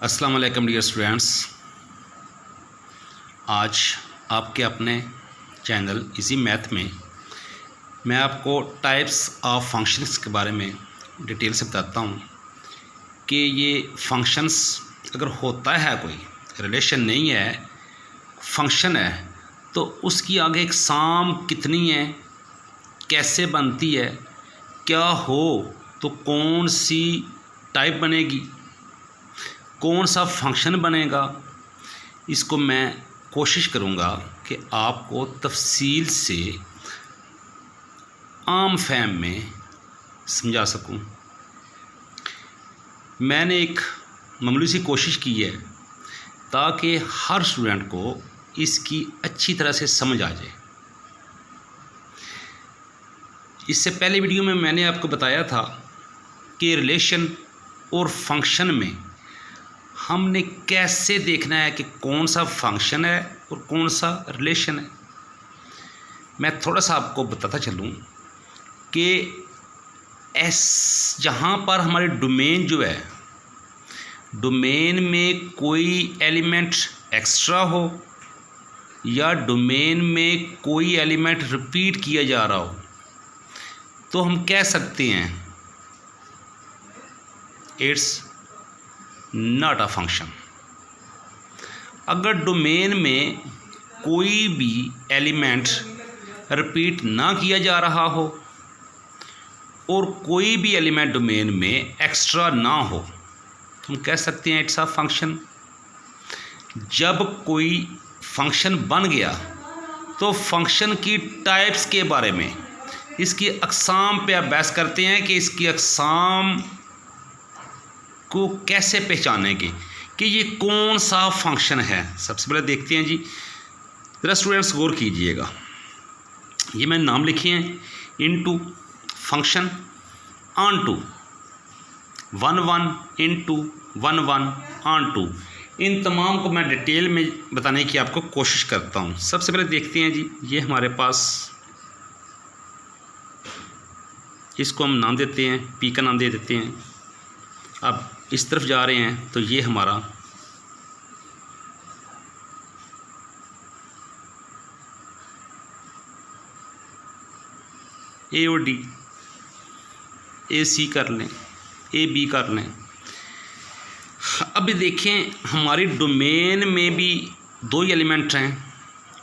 अस्सलाम वालेकुम dear students. आज आपके अपने चैनल इजी मैथ में मैं आपको टाइप्स ऑफ फंक्शंस के बारे में डिटेल से बताता हूँ कि ये फंक्शंस अगर होता है कोई रिलेशन नहीं है, फंक्शन है, तो उसकी आगे एक सम कितनी है, कैसे बनती है, क्या हो तो कौन सी टाइप बनेगी, कौन सा फंक्शन बनेगा, इसको मैं कोशिश करूँगा कि आपको तफसील से आम फहम में समझा सकूँ। मैंने एक मामूली सी कोशिश की है ताकि हर स्टूडेंट को इसकी अच्छी तरह से समझ आ जाए। इससे पहले वीडियो में मैंने आपको बताया था कि रिलेशन और फंक्शन में हमने कैसे देखना है कि कौन सा फंक्शन है और कौन सा रिलेशन है। मैं थोड़ा सा आपको बताता चलूँ कि जहाँ पर हमारे डोमेन जो है, डोमेन में कोई एलिमेंट एक्स्ट्रा हो या डोमेन में कोई एलिमेंट रिपीट किया जा रहा हो, तो हम कह सकते हैं इट्स नॉट अ फंक्शन। अगर डोमेन में कोई भी एलिमेंट रिपीट ना किया जा रहा हो और कोई भी एलिमेंट डोमेन में एक्स्ट्रा ना हो, तो हम कह सकते हैं इट्स अ फंक्शन। जब कोई फंक्शन बन गया तो फंक्शन की टाइप्स के बारे में, इसकी अक़साम पे आप बहस करते हैं कि इसकी अक़साम को कैसे पहचानेंगे कि ये कौन सा फंक्शन है। सबसे पहले देखते हैं जी, ज़रा स्टूडेंट्स गौर कीजिएगा। ये मैंने नाम लिखे हैं, into function, on two, 1 1 into 1 1 on two. इन तमाम को मैं डिटेल में बताने की आपको कोशिश करता हूँ। सबसे पहले देखते हैं जी, ये हमारे पास, इसको हम नाम देते हैं, पी का नाम दे देते हैं। अब इस तरफ जा रहे हैं तो ये हमारा ए और डी, ए सी कर लें, ए बी कर लें। अब देखें, हमारी डोमेन में भी 2 ही एलिमेंट हैं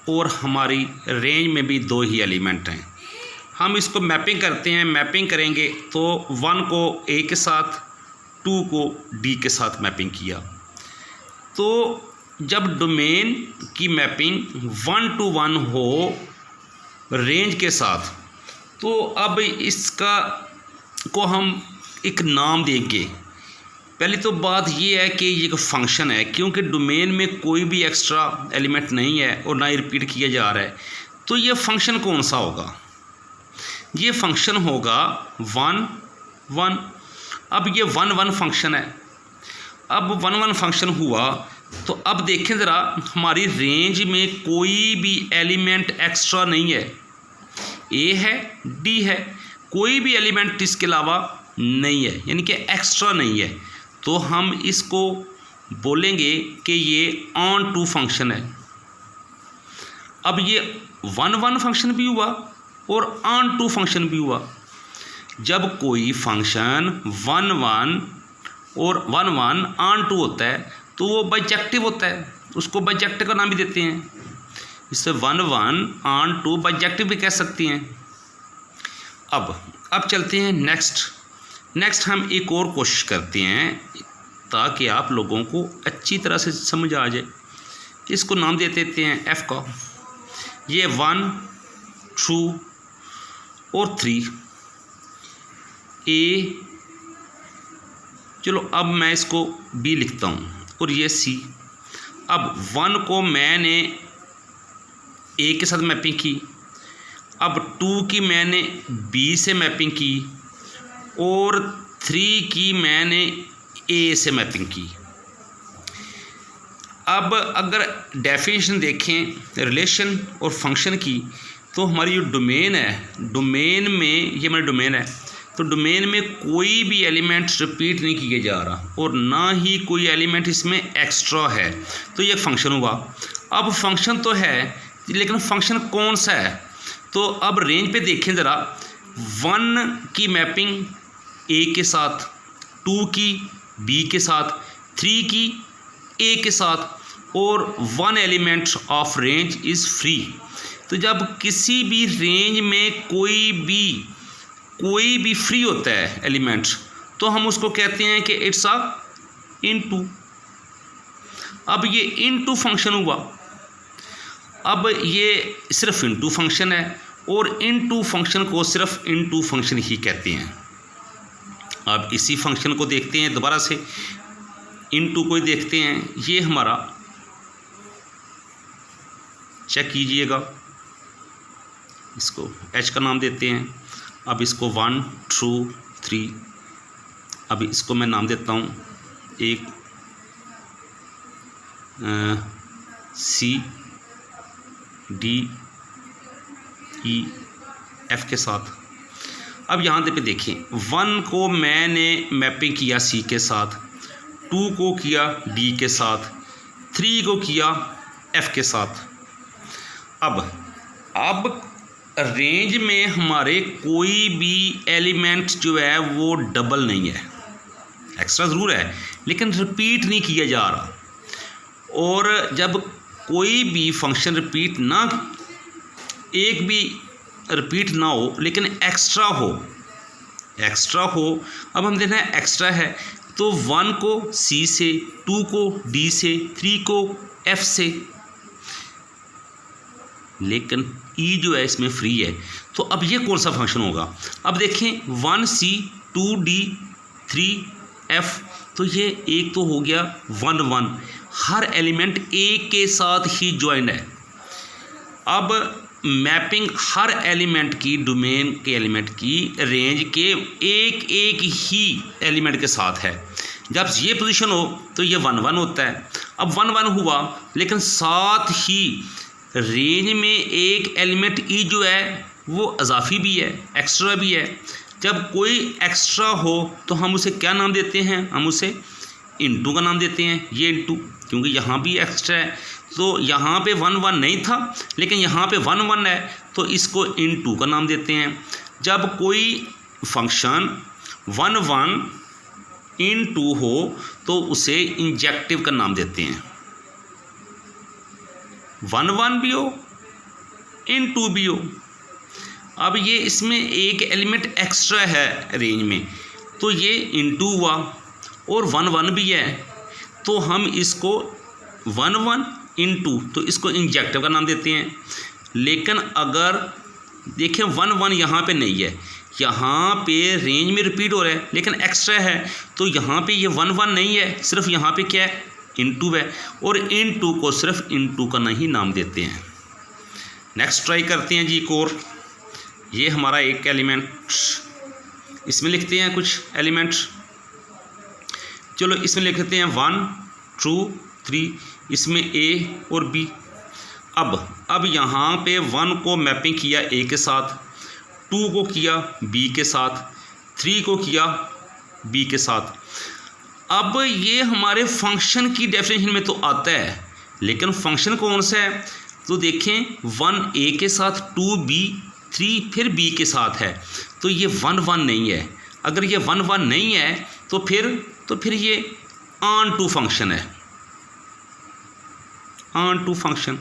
और हमारी रेंज में भी 2 ही एलिमेंट हैं। हम इसको मैपिंग करते हैं, मैपिंग करेंगे तो 1 को ए के साथ, 2 को डी के साथ मैपिंग किया। तो जब डोमेन की मैपिंग 1 to 1 हो रेंज के साथ, तो अब इसका को हम एक नाम देंगे। पहली तो बात ये है कि ये एक फंक्शन है, क्योंकि डोमेन में कोई भी एक्स्ट्रा एलिमेंट नहीं है और ना ही रिपीट किया जा रहा है। तो ये फंक्शन कौन सा होगा? ये फंक्शन होगा 1 1। अब ये 1 1 फंक्शन है। अब 1 1 फंक्शन हुआ तो अब देखें ज़रा, हमारी रेंज में कोई भी एलिमेंट एक्स्ट्रा नहीं है। ए है, डी है, कोई भी एलिमेंट इसके अलावा नहीं है, यानी कि एक्स्ट्रा नहीं है। तो हम इसको बोलेंगे कि ये ऑन टू फंक्शन है। अब ये 1 1 फंक्शन भी हुआ और ऑन टू फंक्शन भी हुआ। जब कोई फंक्शन 1 1 और 1 1 ऑन टू होता है तो वो बाइजेक्टिव होता है, उसको बाइजेक्टिव का नाम भी देते हैं। इससे 1 1 ऑन टू बाइजेक्टिव भी कह सकती हैं। अब चलते हैं नेक्स्ट हम एक और कोशिश करते हैं ताकि आप लोगों को अच्छी तरह से समझ आ जाए। इसको नाम दे देते हैं एफ का। ये 1 2 और 3 ए, चलो अब मैं इसको बी लिखता हूँ और ये सी। अब 1 को मैंने ए के साथ मैपिंग की, अब 2 की मैंने बी से मैपिंग की और 3 की मैंने ए से मैपिंग की। अब अगर डेफिनेशन देखें रिलेशन और फंक्शन की, तो हमारी जो डोमेन है, डोमेन में ये हमारी डोमेन है, तो डोमेन में कोई भी एलिमेंट रिपीट नहीं किया जा रहा और ना ही कोई एलिमेंट इसमें एक्स्ट्रा है, तो ये फंक्शन हुआ। अब फंक्शन तो है लेकिन फंक्शन कौन सा है, तो अब रेंज पे देखें ज़रा। 1 की मैपिंग ए के साथ, 2 की बी के साथ, 3 की ए के साथ और 1 element of range is free. तो जब किसी भी रेंज में कोई भी फ्री होता है एलिमेंट, तो हम उसको कहते हैं कि इट्स अ इनटू। अब ये इनटू फंक्शन हुआ। अब ये सिर्फ इनटू फंक्शन है और इनटू फंक्शन को सिर्फ इनटू फंक्शन ही कहते हैं। अब इसी फंक्शन को देखते हैं दोबारा से, इनटू को देखते हैं। ये हमारा चेक कीजिएगा, इसको h का नाम देते हैं। अब इसको 1 2 3, अब इसको मैं नाम देता हूँ एक C D E F के साथ। अब यहाँ पे देखें, 1 को मैंने मैपिंग किया C के साथ, 2 को किया D के साथ, 3 को किया F के साथ। अब रेंज में हमारे कोई भी एलिमेंट जो है वो डबल नहीं है, एक्स्ट्रा ज़रूर है लेकिन रिपीट नहीं किया जा रहा। और जब कोई भी फंक्शन रिपीट ना, एक भी रिपीट ना हो लेकिन एक्स्ट्रा हो, अब हम देखना है एक्स्ट्रा है तो 1 को C से, 2 को D से, 3 को F से, लेकिन E जो है इसमें फ्री है। तो अब ये कौन सा फंक्शन होगा? अब देखें 1C 2D 3F, तो ये एक तो हो गया 1 1, हर एलिमेंट A के साथ ही ज्वाइंट है। अब मैपिंग हर एलिमेंट की, डोमेन के एलिमेंट की रेंज के एक ही एलिमेंट के साथ है। जब ये पोजीशन हो तो ये 1 1 होता है। अब 1 1 हुआ लेकिन साथ ही रेंज में एक एलिमेंट E जो है वो अजाफी भी है, एक्स्ट्रा भी है। जब कोई एक्स्ट्रा हो तो हम उसे क्या नाम देते हैं? हम उसे इनटू का नाम देते हैं। ये इनटू क्योंकि यहाँ भी एक्स्ट्रा है, तो यहाँ पे 1 1 नहीं था लेकिन यहाँ पे 1 1 है तो इसको इनटू का नाम देते हैं। जब कोई फंक्शन 1 1 इनटू हो तो उसे इंजेक्टिव का नाम देते हैं। 1 1 भी हो, इनटू भी हो। अब ये इसमें एक एलिमेंट एक्स्ट्रा है रेंज में, तो ये इनटू हुआ और 1 1 भी है, तो हम इसको 1 1 इनटू, तो इसको इंजेक्टिव का नाम देते हैं। लेकिन अगर देखें 1 1 यहाँ पे नहीं है, यहाँ पे रेंज में रिपीट हो रहा है लेकिन एक्स्ट्रा है, तो यहाँ पे ये 1 1 नहीं है, सिर्फ यहाँ पे क्या है? इनटू है, और इनटू को सिर्फ इनटू का नहीं नाम देते हैं। नेक्स्ट ट्राई करते हैं जी एक और। ये हमारा एक एलिमेंट, इसमें लिखते हैं कुछ एलिमेंट। चलो इसमें लिखते हैं 1 2 3, इसमें A और B। अब यहाँ पे 1 को मैपिंग किया A के साथ, 2 को किया B के साथ, 3 को किया B के साथ। अब ये हमारे फंक्शन की डेफिनेशन में तो आता है, लेकिन फंक्शन कौन सा है? तो देखें 1 A के साथ, 2 B, 3 फिर B के साथ है, तो ये 1 1 नहीं है। अगर ये 1 1 नहीं है तो फिर ये ऑन टू फंक्शन है, ऑन टू फंक्शन।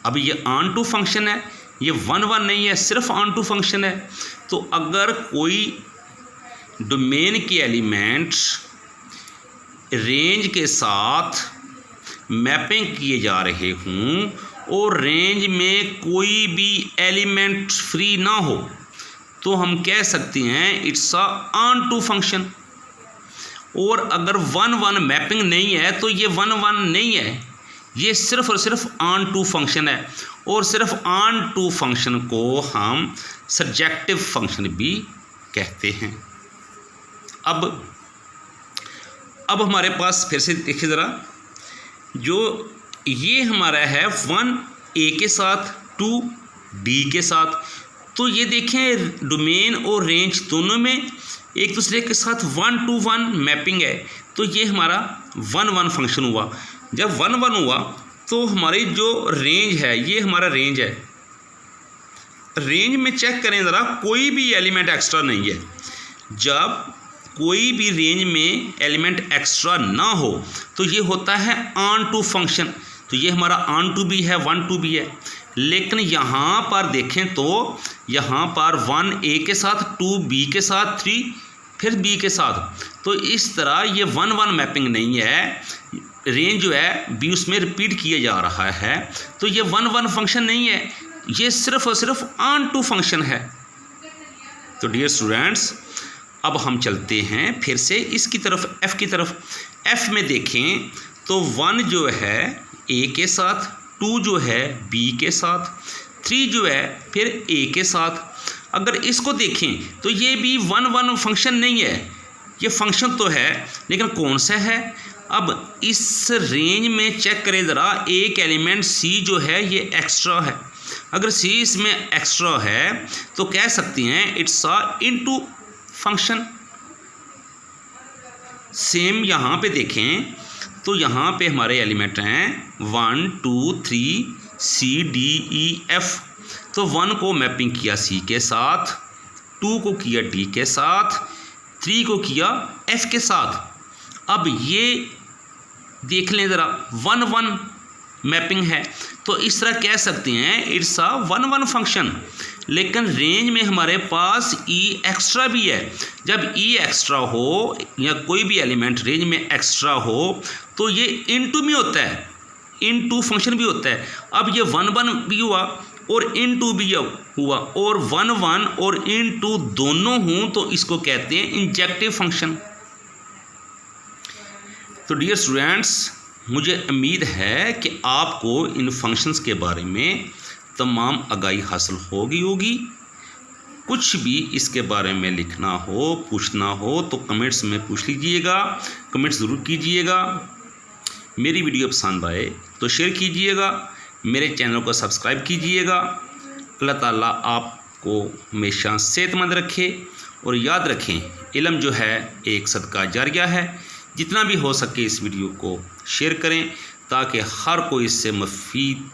अब ये ऑन टू फंक्शन है, ये 1 1 नहीं है, सिर्फ ऑन टू फंक्शन है। तो अगर कोई डोमेन के एलिमेंट रेंज के साथ मैपिंग किए जा रहे हों और रेंज में कोई भी एलिमेंट फ्री ना हो, तो हम कह सकते हैं it's a onto function. और अगर 1 1 मैपिंग नहीं है तो ये 1 1 नहीं है, ये सिर्फ और सिर्फ ऑन टू फंक्शन है। और सिर्फ ऑन टू फंक्शन को हम सब्जेक्टिव फंक्शन भी कहते हैं। अब हमारे पास फिर से देखिए ज़रा, जो ये हमारा है 1 A के साथ, 2 B के साथ, तो ये देखें डोमेन और रेंज दोनों में एक दूसरे के साथ 1-to-1 मैपिंग है। तो ये हमारा 1-1 फंक्शन हुआ। जब 1-1 हुआ तो हमारी जो रेंज है ये हमारा रेंज है। रेंज में चेक करें ज़रा, कोई भी एलिमेंट एक्स्ट्रा नहीं है। जब कोई भी रेंज में एलिमेंट एक्स्ट्रा ना हो तो ये होता है ऑन टू फंक्शन। तो ये हमारा ऑन टू भी है, 1-2 भी है। लेकिन यहाँ पर देखें तो यहाँ पर 1 ए के साथ, 2 बी के साथ, 3 फिर बी के साथ। तो इस तरह ये 1-1 मैपिंग नहीं है। रेंज जो है बी उसमें रिपीट किया जा रहा है। तो ये 1-1 फंक्शन नहीं है, ये सिर्फ और सिर्फ ऑन टू फंक्शन है। तो डियर स्टूडेंट्स, अब हम चलते हैं फिर से इसकी तरफ, एफ़ की तरफ। एफ़ में देखें तो 1 जो है ए के साथ, 2 जो है बी के साथ, 3 जो है फिर ए के साथ। अगर इसको देखें तो ये भी 1-1 फंक्शन नहीं है, ये फंक्शन तो है लेकिन कौन सा है। अब इस रेंज में चेक करें ज़रा, एक एलिमेंट सी जो है ये एक्स्ट्रा है। अगर सी इसमें एक्स्ट्रा है तो कह सकते हैं it's a into function. Same यहाँ पे देखें तो यहाँ पे हमारे एलिमेंट हैं 1, 2, 3 C D E F। तो 1 को मैपिंग किया C के साथ, 2 को किया D के साथ, 3 को किया F के साथ। अब ये देख लें ज़रा, 1-1 मैपिंग है। तो इस तरह कह सकते हैं इट्स अ 1-1 फंक्शन। लेकिन रेंज में हमारे पास ई एक्स्ट्रा भी है। जब ई एक्स्ट्रा हो या कोई भी एलिमेंट रेंज में एक्स्ट्रा हो तो ये इनटू में होता है, इनटू फंक्शन भी होता है। अब ये 1-1 भी हुआ और इनटू भी हुआ, और 1-1 और इनटू दोनों हों तो इसको कहते हैं इंजेक्टिव फंक्शन। तो डियर स्टूडेंट्स, मुझे उम्मीद है कि आपको इन फंक्शंस के बारे में तमाम आगाही हासिल होगी। कुछ भी इसके बारे में लिखना हो, पूछना हो तो कमेंट्स में पूछ लीजिएगा, कमेंट्स ज़रूर कीजिएगा। मेरी वीडियो पसंद आए तो शेयर कीजिएगा, मेरे चैनल को सब्सक्राइब कीजिएगा। अल्लाह ताला आपको हमेशा सेहतमंद रखे और याद रखें, इल्म जो है एक सदका जारिया है। जितना भी हो सके इस वीडियो को शेयर करें ताकि हर कोई इससे मुफीद,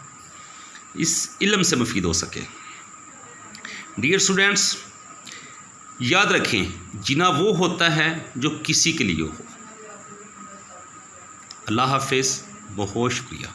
इस इल्म से मुफीद हो सके। डियर स्टूडेंट्स, याद रखें, जिना वो होता है जो किसी के लिए हो। अल्लाह हाफिज़, बहुत शुक्रिया।